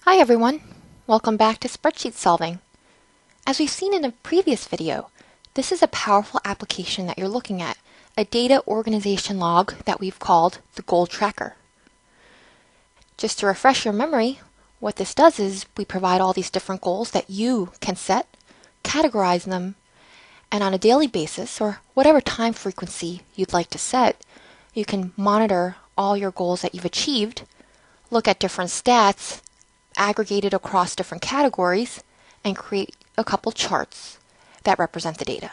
Hi everyone, welcome back to Spreadsheet Solving. As we've seen in a previous video, this is a powerful application that you're looking at, a data organization log that we've called the Goal Tracker. Just to refresh your memory, what this does is we provide all these different goals that you can set, categorize them, and on a daily basis, or whatever time frequency you'd like to set, you can monitor all your goals that you've achieved, look at different stats, aggregate it across different categories, and create a couple charts that represent the data.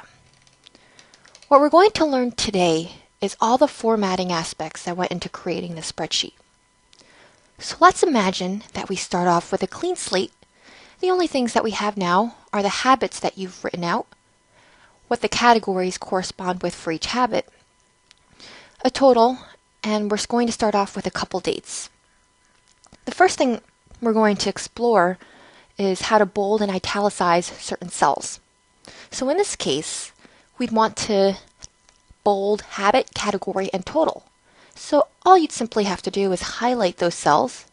What we're going to learn today is all the formatting aspects that went into creating this spreadsheet. So let's imagine that we start off with a clean slate. The only things that we have now are the habits that you've written out, what the categories correspond with for each habit, a total, and we're going to start off with a couple dates. The first thing we're going to explore is how to bold and italicize certain cells. So in this case, we'd want to bold habit, category, and total. So all you'd simply have to do is highlight those cells,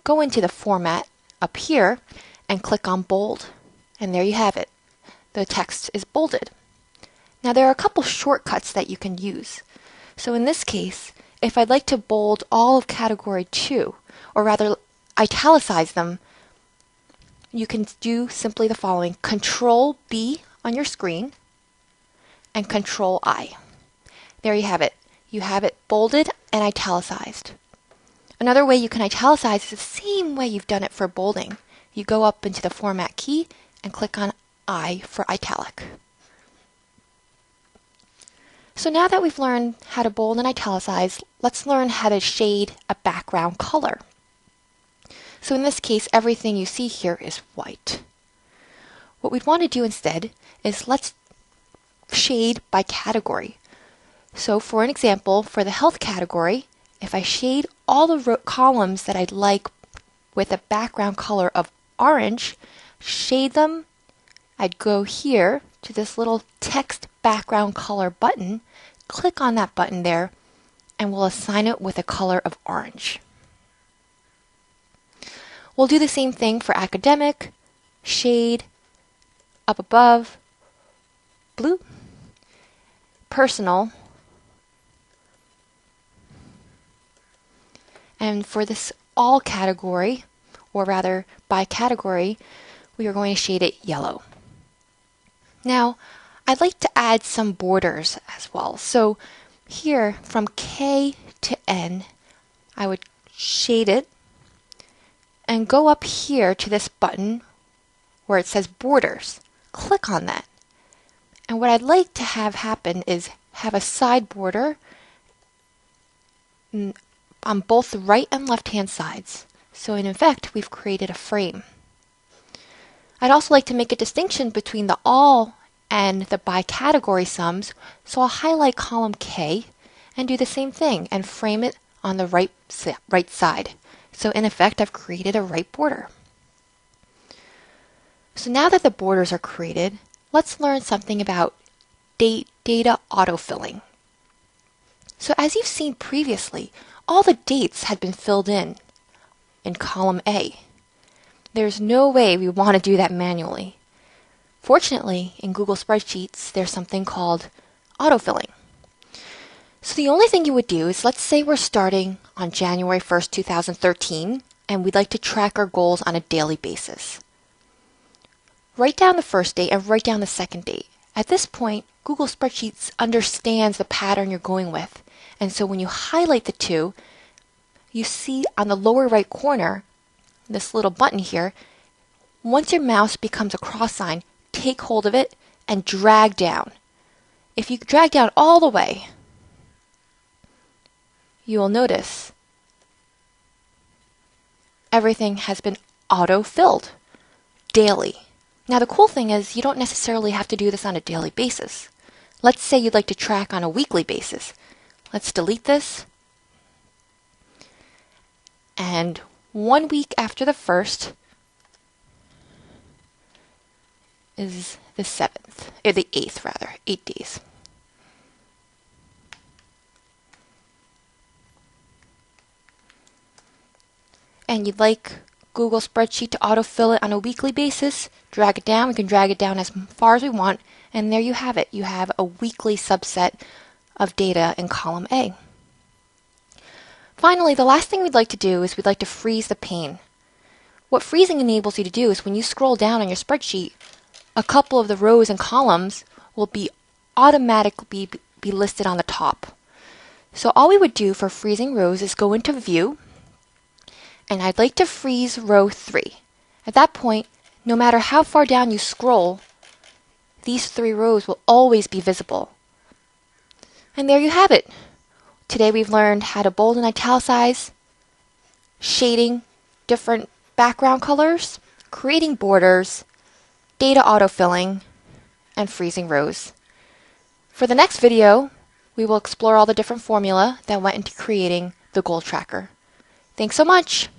go into the format up here, and click on bold. And there you have it. The text is bolded. Now there are a couple shortcuts that you can use. So in this case, if I'd like to bold all of category 2, or rather italicize them, you can do simply the following: Control B on your screen and Control I. There you have it. You have it bolded and italicized. Another way you can italicize is the same way you've done it for bolding. You go up into the Format key and click on I for italic. So now that we've learned how to bold and italicize, let's learn how to shade a background color. So in this case, everything you see here is white. What we'd want to do instead is let's shade by category. So for an example, for the health category, if I shade all the columns that I'd like with a background color of orange, shade them, I'd go here to this little text background color button, click on that button there, and we'll assign it with a color of orange. We'll do the same thing for academic, shade, up above, blue, personal, and for this all category, or rather by category, we are going to shade it yellow. Now, I'd like to add some borders as well. So here, from K to N, I would shade it and go up here to this button where it says borders. Click on that. And what I'd like to have happen is have a side border on both the right and left hand sides. So in effect, we've created a frame. I'd also like to make a distinction between the all and the by category sums, so I'll highlight column K and do the same thing and frame it on the right side. So in effect, I've created a right border. So now that the borders are created, let's learn something about data autofilling. So as you've seen previously, all the dates had been filled in column A. There's no way we want to do that manually. Fortunately, in Google Spreadsheets, there's something called autofilling. So the only thing you would do is, let's say we're starting on January 1st, 2013, and we'd like to track our goals on a daily basis. Write down the first date and write down the second date. At this point, Google Spreadsheets understands the pattern you're going with. And so when you highlight the two, you see on the lower right corner, this little button here. Once your mouse becomes a cross sign, take hold of it and drag down. If you drag down all the way, you will notice everything has been auto-filled daily. Now the cool thing is you don't necessarily have to do this on a daily basis. Let's say you'd like to track on a weekly basis. Let's delete this. And 1 week after the first is the 7th, or the 8th rather, 8 days. and you'd like Google Spreadsheet to autofill it on a weekly basis, drag it down. We can drag it down as far as we want, and there you have it. You have a weekly subset of data in column A. Finally, the last thing we'd like to do is we'd like to freeze the pane. What freezing enables you to do is when you scroll down on your spreadsheet, a couple of the rows and columns will be automatically be listed on the top. So all we would do for freezing rows is go into View, and I'd like to freeze row 3. At that point, no matter how far down you scroll, these 3 rows will always be visible. And there you have it. Today we've learned how to bold and italicize, shading different background colors, creating borders, data autofilling, and freezing rows. For the next video, we will explore all the different formula that went into creating the goal tracker. Thanks so much!